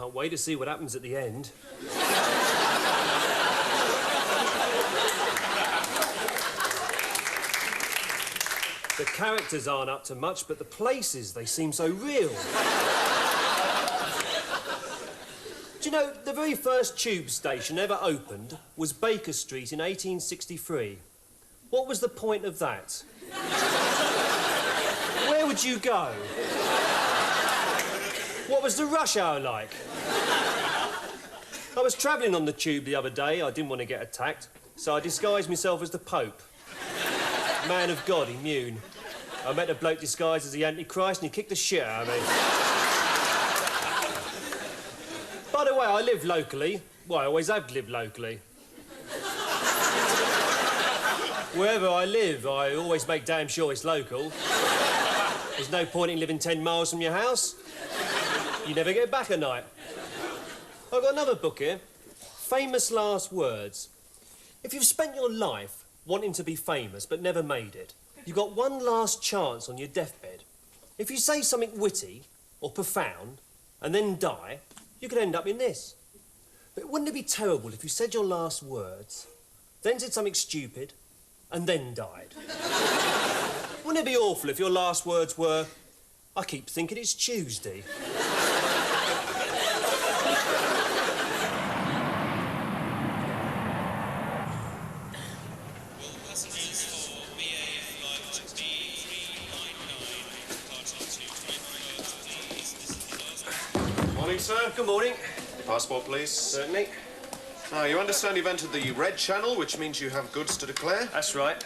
Can't wait to see what happens at the end. The characters aren't up to much, but the places, they seem so real. Do you know, the very first tube station ever opened was Baker Street in 1863. What was the point of that? Where would you go? What was the rush hour like? I was travelling on the tube the other day. I didn't want to get attacked, so I disguised myself as the Pope. Man of God, immune. I met a bloke disguised as the Antichrist and he kicked the shit out of me. By the way, I live locally. Well, I always have lived locally. Wherever I live, I always make damn sure it's local. There's no point in living 10 miles from your house. You never get back at night. I've got another book here. Famous Last Words. If you've spent your life wanting to be famous but never made it, you've got one last chance on your deathbed. If you say something witty or profound and then die, you could end up in this. But wouldn't it be terrible if you said your last words, then said something stupid, and then died? Wouldn't it be awful if your last words were, I keep thinking it's Tuesday? Morning, sir. Good morning. Passport, please. Certainly. Now, you understand you've entered the red channel, which means you have goods to declare. That's right.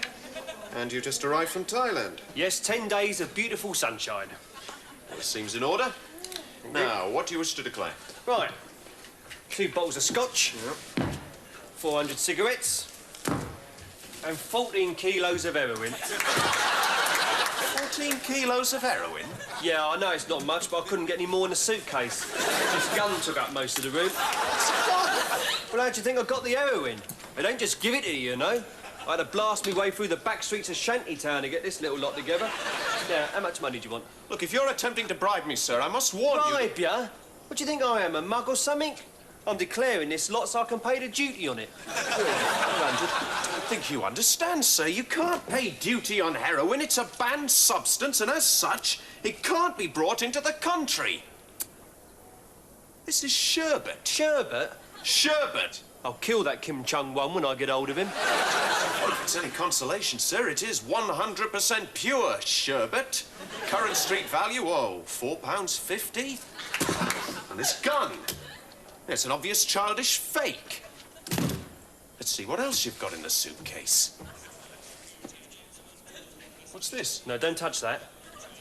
And you just arrived from Thailand. Yes, 10 days of beautiful sunshine. Well, it seems in order. Now, what do you wish to declare? Right. 2 bottles of scotch. Yep. 400 cigarettes. And 14 kilos of heroin. 14 kilos of heroin? Yeah, I know it's not much, but I couldn't get any more in the suitcase. This gun took up most of the room. Well, how do you think I got the heroin? They don't just give it to you, you know. I had to blast my way through the back streets of Shantytown to get this little lot together. Now, how much money do you want? Look, if you're attempting to bribe me, sir, I must warn you... Bribe ya? What do you think I am, a mug or something? I'm declaring this lot so I can pay the duty on it. I don't think you understand, sir. You can't pay duty on heroin. It's a banned substance, and as such, it can't be brought into the country. This is sherbet. Sherbet? Sherbet. I'll kill that Kim Chung-won when I get hold of him. Well, if it's any consolation, sir, it is 100% pure sherbet. Current street value, oh, £4.50. And this gun. It's an obvious childish fake. Let's see what else you've got in the suitcase. What's this? No, don't touch that.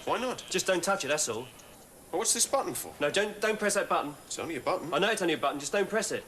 Why not? Just don't touch it, that's all. Well, what's this button for? No, don't press that button. It's only a button. I know it's only a button, just don't press it.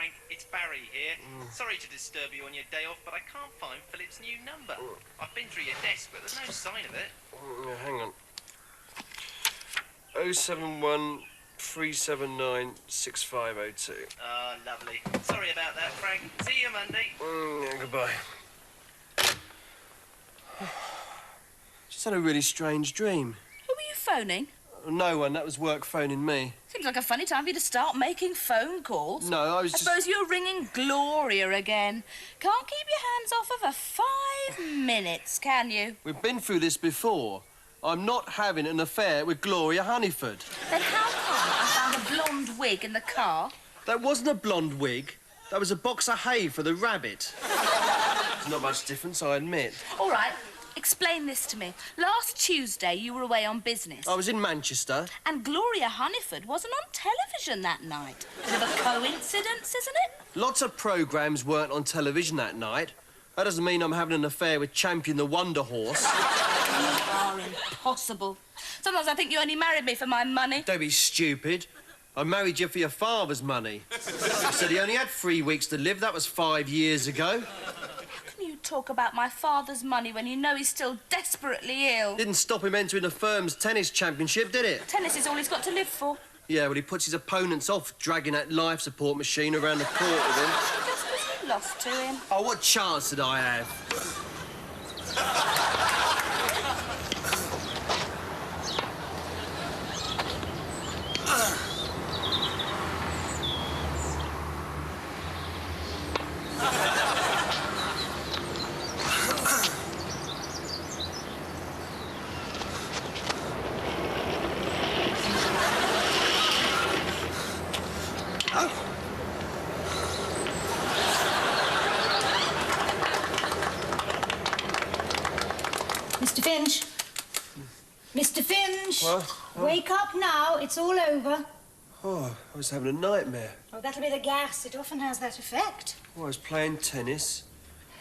Frank, it's Barry here. Sorry to disturb you on your day off, but I can't find Philip's new number. I've been through your desk, but there's no sign of it. Yeah, hang on. 071 379 6502. Oh, lovely. Sorry about that, Frank. See you Monday. Yeah, goodbye. Just had a really strange dream. Who were you phoning? No one, that was work phoning me. Seems like a funny time for you to start making phone calls. No, I was I just... suppose you're ringing Gloria again. Can't keep your hands off her for 5 minutes, can you? We've been through this before. I'm not having an affair with Gloria Honeyford. Then how come I found a blonde wig in the car? That wasn't a blonde wig. That was a box of hay for the rabbit. There's not much difference, I admit. All right, explain this to me. Last Tuesday, you were away on business. I was in Manchester. And Gloria Honeyford wasn't on television that night. Bit of a coincidence, isn't it? Lots of programmes weren't on television that night. That doesn't mean I'm having an affair with Champion the Wonder Horse. You are impossible. Sometimes I think you only married me for my money. Don't be stupid. I married you for your father's money. He said he only had 3 weeks to live. That was 5 years ago. How can you talk about my father's money when you know he's still desperately ill? Didn't stop him entering the firm's tennis championship, did it? Tennis is all he's got to live for. Yeah, well, he puts his opponents off dragging that life support machine around the court with him. Just because you lost to him. Oh, what chance did I have? Mr. Finch. Mr. Finch. What? Wake up now. It's all over. Oh, I was having a nightmare. Oh, that'll be the gas. It often has that effect. Oh, I was playing tennis.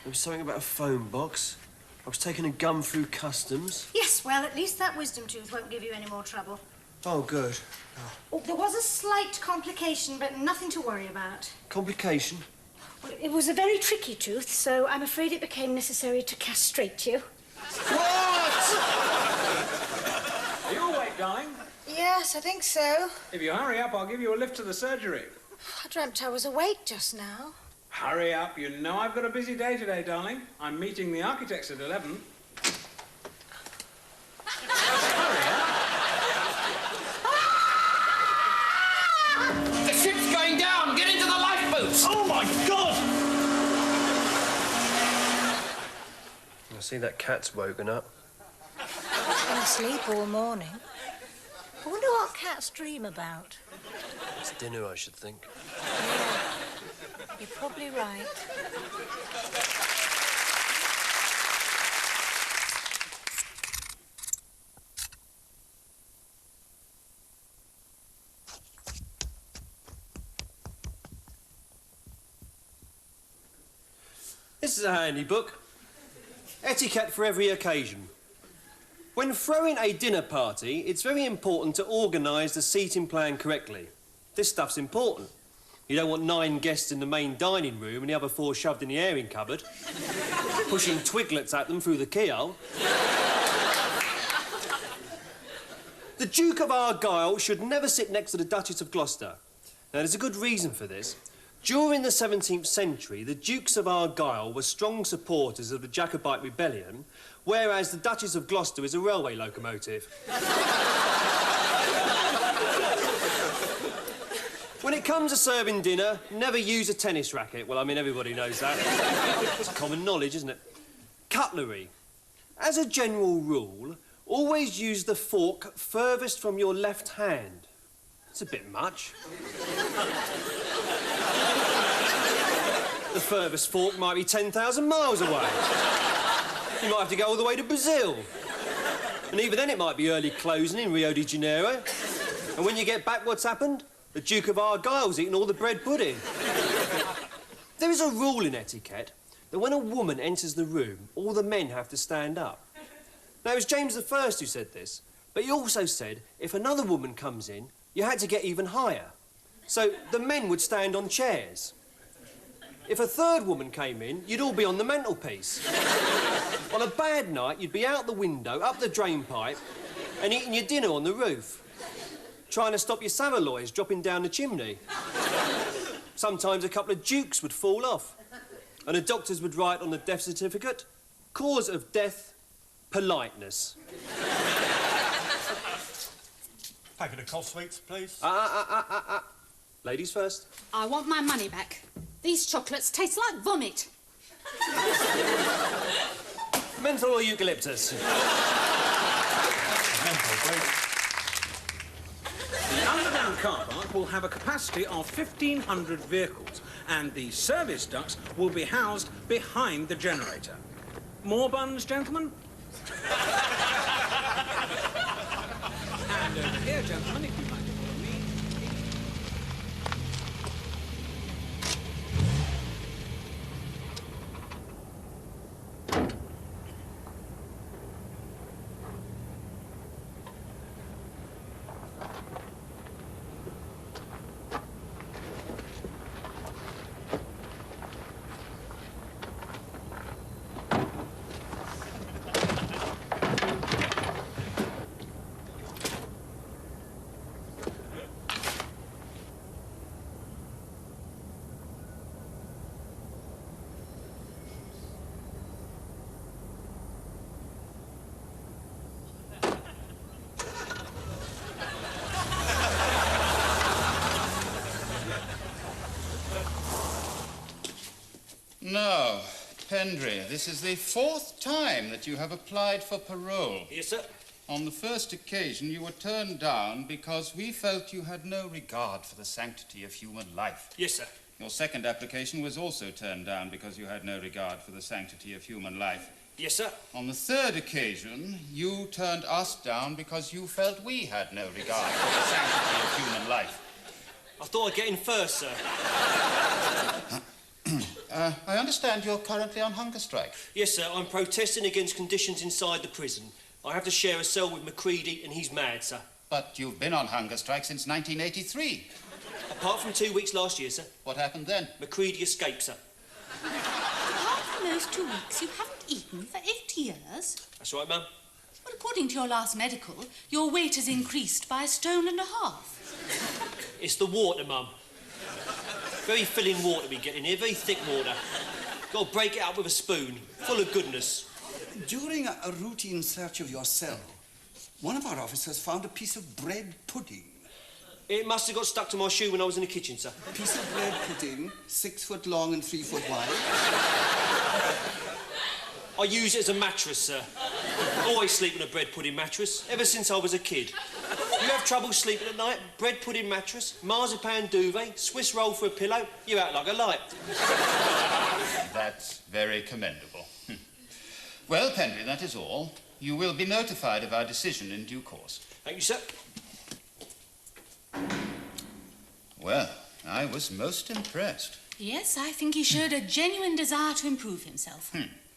There was something about a phone box. I was taking a gun through customs. Yes, well, at least that wisdom tooth won't give you any more trouble. Oh, good. Oh, there was a slight complication, but nothing to worry about. Complication? Well, it was a very tricky tooth, so I'm afraid it became necessary to castrate you. What? Are you awake, darling? Yes, I think so. If you hurry up, I'll give you a lift to the surgery. I dreamt I was awake just now. Hurry up. You know I've got a busy day today, darling. I'm meeting the architects at 11. The ship's going down! Get into the lifeboats! Oh, my God! I see that cat's woken up. Been asleep all morning. I wonder what cats dream about. It's dinner, I should think. You're probably right. This is a handy book. Etiquette for every occasion. When throwing a dinner party, it's very important to organise the seating plan correctly. This stuff's important. You don't want 9 guests in the main dining room and the other 4 shoved in the airing cupboard, pushing twiglets at them through the keyhole. The Duke of Argyll should never sit next to the Duchess of Gloucester. Now, there's a good reason for this. During the 17th century, the Dukes of Argyll were strong supporters of the Jacobite rebellion, whereas the Duchess of Gloucester is a railway locomotive. When it comes to serving dinner, never use a tennis racket. Well, I mean, everybody knows that. It's common knowledge, isn't it? Cutlery. As a general rule, always use the fork furthest from your left hand. It's a bit much. The furthest fork might be 10,000 miles away. You might have to go all the way to Brazil. And even then it might be early closing in Rio de Janeiro. And when you get back, what's happened? The Duke of Argyll's eaten all the bread pudding. There is a rule in etiquette that when a woman enters the room, all the men have to stand up. Now, it was James I who said this, but he also said if another woman comes in, you had to get even higher. So the men would stand on chairs. If a third woman came in, you'd all be on the mantelpiece. On a bad night, you'd be out the window, up the drain pipe, and eating your dinner on the roof. Trying to stop your saveloys dropping down the chimney. Sometimes a couple of dukes would fall off. And the doctors would write on the death certificate, cause of death, politeness. Packet of cough sweets, please. Ladies first. I want my money back. These chocolates taste like vomit. Menthol or eucalyptus? Menthol, please. The underground car park will have a capacity of 1,500 vehicles, and the service ducts will be housed behind the generator. More buns, gentlemen? And over here, gentlemen, if you'd like to follow me. Now, Pendry, this is the 4th time that you have applied for parole. Yes, sir. On the first occasion, you were turned down because we felt you had no regard for the sanctity of human life. Yes, sir. Your second application was also turned down because you had no regard for the sanctity of human life. Yes, sir. On the third occasion, you turned us down because you felt we had no regard for the sanctity of human life. I thought I'd get in first, sir. I understand you're currently on hunger strike. Yes, sir. I'm protesting against conditions inside the prison. I have to share a cell with Macready, and he's mad, sir. But you've been on hunger strike since 1983. Apart from 2 weeks last year, sir. What happened then? Macready escaped, sir. Apart from those 2 weeks, you haven't eaten for 8 years? That's right, Mum. Well, according to your last medical, your weight has increased by 1.5 stone. It's the water, Mum. Very filling water we get in here, very thick water. Got to break it up with a spoon, full of goodness. During a routine search of your cell, one of our officers found a piece of bread pudding. It must have got stuck to my shoe when I was in the kitchen, sir. A piece of bread pudding, 6 foot long and 3 foot wide. I use it as a mattress, sir. Always sleep in a bread pudding mattress, ever since I was a kid. You have trouble sleeping at night? Bread pudding mattress, marzipan duvet, Swiss roll for a pillow, you act like a light. That's very commendable. Well, Pendry, that is all. You will be notified of our decision in due course. Thank you, sir. Well, I was most impressed. Yes, I think he showed a genuine desire to improve himself.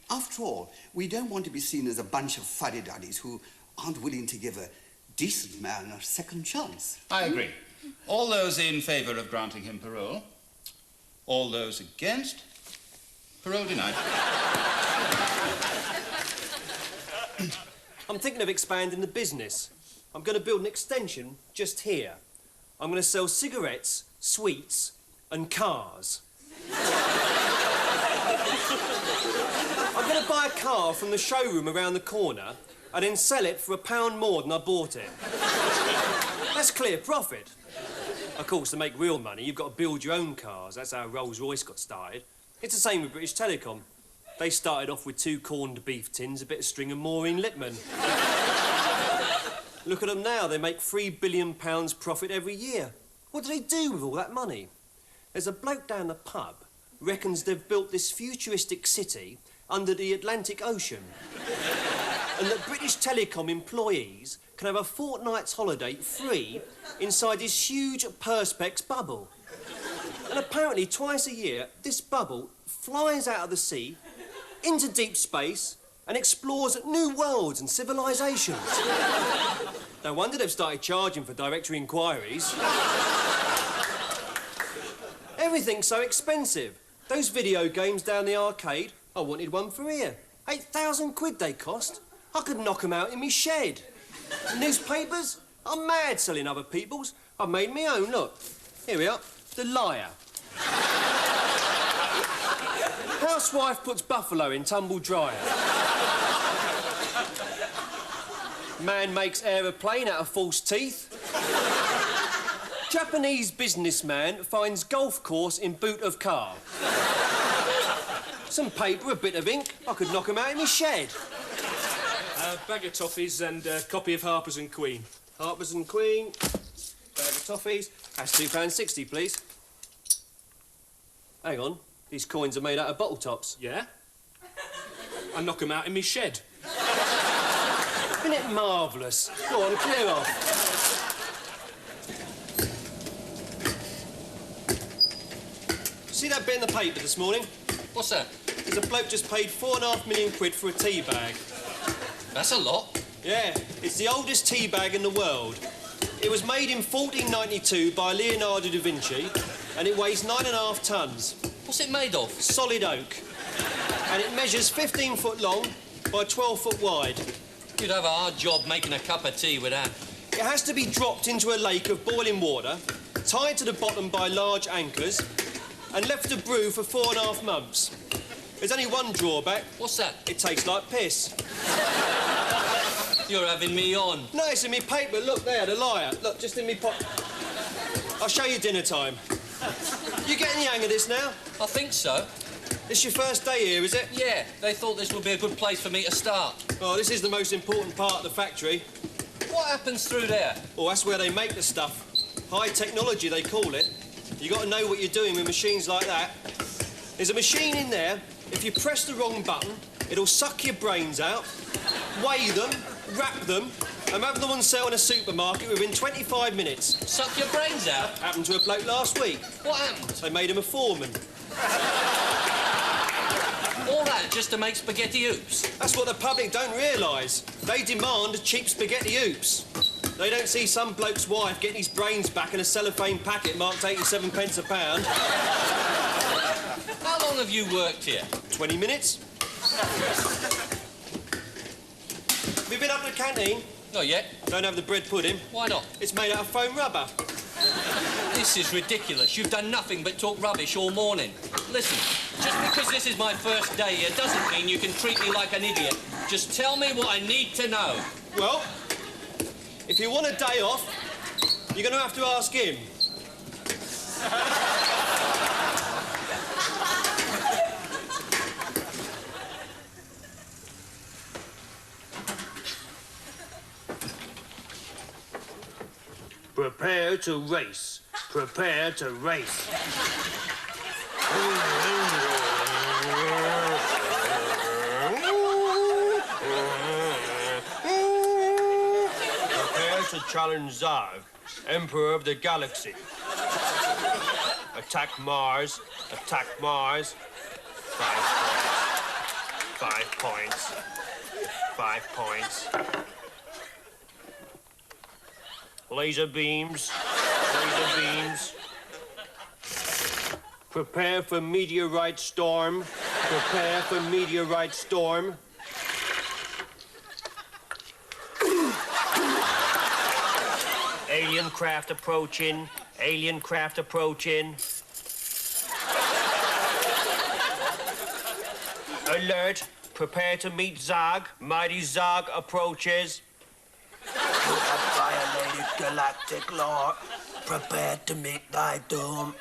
After all, we don't want to be seen as a bunch of fuddy-duddies who aren't willing to give a decent man a second chance. I agree. All those in favour of granting him parole? All those against? Parole denied. I'm thinking of expanding the business. I'm going to build an extension just here. I'm going to sell cigarettes, sweets, and cars. I'm going to buy a car from the showroom around the corner and then sell it for £1 more than I bought it. That's clear profit. Of course, to make real money, you've got to build your own cars. That's how Rolls-Royce got started. It's the same with British Telecom. They started off with 2 corned beef tins, a bit of string and Maureen Lipman. Look at them now. They make £3 billion profit every year. What do they do with all that money? There's a bloke down the pub reckons they've built this futuristic city under the Atlantic Ocean and that British Telecom employees can have a fortnight's holiday free inside this huge Perspex bubble. And apparently twice a year, this bubble flies out of the sea into deep space and explores new worlds and civilisations. No wonder they've started charging for directory inquiries. Everything's so expensive. Those video games down the arcade, I wanted one for here. 8,000 quid they cost. I could knock 'em out in me shed. Newspapers? I'm mad selling other people's. I've made me own, look. Here we are, The Liar. Housewife puts buffalo in tumble dryer. Man makes aeroplane out of false teeth. Japanese businessman finds golf course in boot of car. Some paper, a bit of ink. I could knock 'em out in my shed. Bag of toffees and a copy of Harper's and Queen. Harper's and Queen. Bag of toffees. That's £2.60, please. Hang on. These coins are made out of bottle tops. Yeah? I knock 'em out in me shed. Isn't it marvellous? Go on, clear off. See that bit in the paper this morning? What's that? There's a bloke just paid £4.5 million for a tea bag. That's a lot. Yeah, it's the oldest tea bag in the world. It was made in 1492 by Leonardo da Vinci, and it weighs 9.5 tons. What's it made of? Solid oak. And it measures 15 foot long by 12 foot wide. You'd have a hard job making a cup of tea with that. It has to be dropped into a lake of boiling water, tied to the bottom by large anchors, and left to brew for 4.5 months. There's only one drawback. What's that? It tastes like piss. You're having me on. No, it's in me paper. Look there, The Liar. Look, just in me pot. I'll show you dinner time. You getting the hang of this now? I think so. This your first day here, is it? Yeah, they thought this would be a good place for me to start. Oh, this is the most important part of the factory. What happens through there? Oh, that's where they make the stuff. High technology, they call it. You got to know what you're doing with machines like that. There's a machine in there. If you press the wrong button, it'll suck your brains out, weigh them, wrap them, and have them on sale in a supermarket within 25 minutes. Suck your brains out? Happened to a bloke last week. What happened? They made him a foreman. All that just to make spaghetti hoops? That's what the public don't realise. They demand cheap spaghetti hoops. They don't see some bloke's wife getting his brains back in a cellophane packet marked 87 pence a pound. How long have you worked here? 20 minutes. Have you been up to the canteen? Not yet. Don't have the bread pudding. Why not? It's made out of foam rubber. This is ridiculous. You've done nothing but talk rubbish all morning. Listen, just because this is my first day here doesn't mean you can treat me like an idiot. Just tell me what I need to know. Well, if you want a day off, you're going to have to ask him. Prepare to race. Prepare to race. Prepare to challenge Zog, Emperor of the Galaxy. Attack Mars. Attack Mars. 5 points. 5 points. Laser beams. Laser beams. Prepare for meteorite storm. Prepare for meteorite storm. Alien craft approaching. Alien craft approaching. Alert. Prepare to meet Zog. Mighty Zog approaches. You have violated galactic law. Prepare to meet thy doom.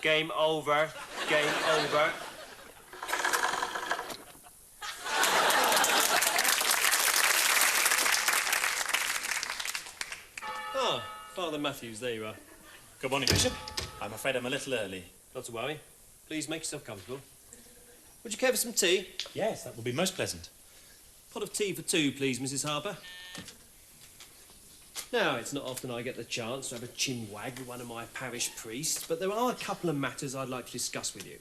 Game over. Game over. Ah, Father Matthews, there you are. Good morning, Bishop. I'm afraid I'm a little early. Not to worry. Please make yourself comfortable. Would you care for some tea? Yes, that would be most pleasant. Pot of tea for two, please, Mrs. Harper. Now, it's not often I get the chance to have a chinwag with one of my parish priests, but there are a couple of matters I'd like to discuss with you.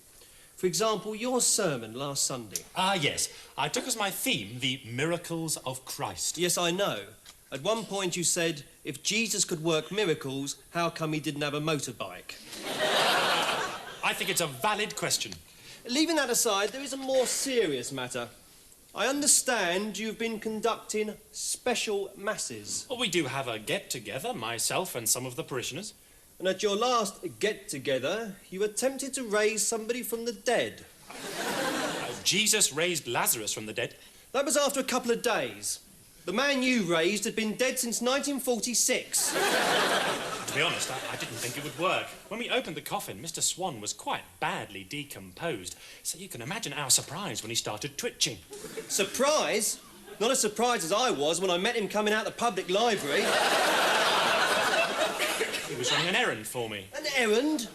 For example, your sermon last Sunday. Ah, yes. I took as my theme the miracles of Christ. Yes, I know. At one point you said, if Jesus could work miracles, how come he didn't have a motorbike? I think it's a valid question. Leaving that aside, there is a more serious matter. I understand you've been conducting special masses. Well, we do have a get-together, myself and some of the parishioners. And at your last get-together, you attempted to raise somebody from the dead. Jesus raised Lazarus from the dead. That was after a couple of days. The man you raised had been dead since 1946. To be honest, I didn't think it would work. When we opened the coffin, Mr. Swan was quite badly decomposed. So you can imagine our surprise when he started twitching. Surprise? Not as surprised as I was when I met him coming out of the public library. He was running an errand for me. An errand?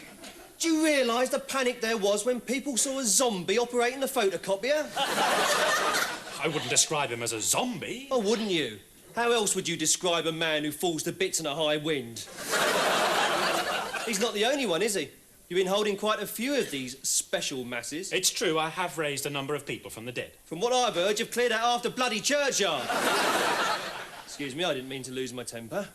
Do you realise the panic there was when people saw a zombie operating the photocopier? I wouldn't describe him as a zombie. Oh, wouldn't you? How else would you describe a man who falls to bits in a high wind? He's not the only one, is he? You've been holding quite a few of these special masses. It's true, I have raised a number of people from the dead. From what I've heard, you've cleared out half the bloody churchyard. Excuse me, I didn't mean to lose my temper.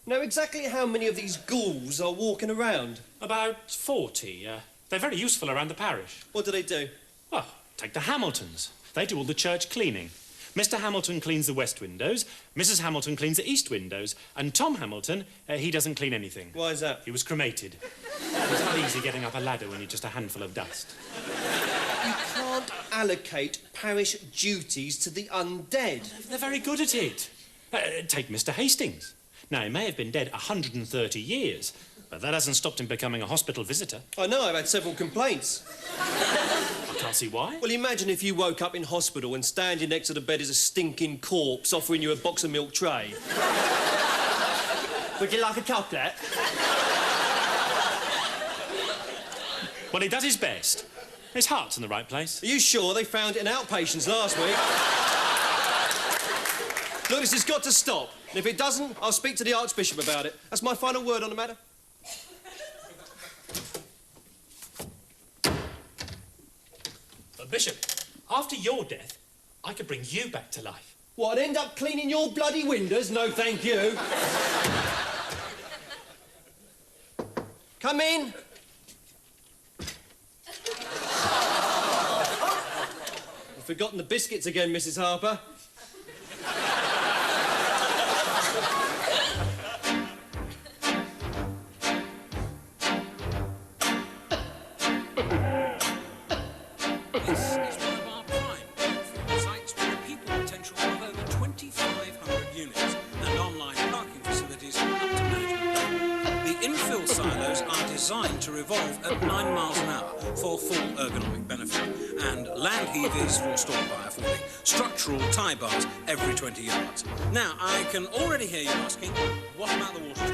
Now, exactly how many of these ghouls are walking around? About 40. They're very useful around the parish. What do they do? Well, take the Hamiltons. They do all the church cleaning. Mr. Hamilton cleans the west windows, Mrs. Hamilton cleans the east windows, and Tom Hamilton, he doesn't clean anything. Why is that? He was cremated. It's not easy getting up a ladder when you're just a handful of dust. You can't allocate parish duties to the undead. They're very good at it. Take Mr. Hastings. Now, he may have been dead 130 years, but that hasn't stopped him becoming a hospital visitor. I know, I've had several complaints. I can't see why. Well, imagine if you woke up in hospital and standing next to the bed is a stinking corpse offering you a box of milk tray. Would you like a chocolate? Well, he does his best. His heart's in the right place. Are you sure they found it in outpatients last week? Look, this has got to stop. And if it doesn't, I'll speak to the Archbishop about it. That's my final word on the matter. Bishop, after your death, I could bring you back to life. What, end up cleaning your bloody windows? No, thank you. Come in. You've forgotten the biscuits again, Mrs. Harper. Designed to revolve at 9 miles an hour for full ergonomic benefit, and land heavers for storm fire footing, structural tie bars every 20 yards. Now, I can already hear you asking, what about the water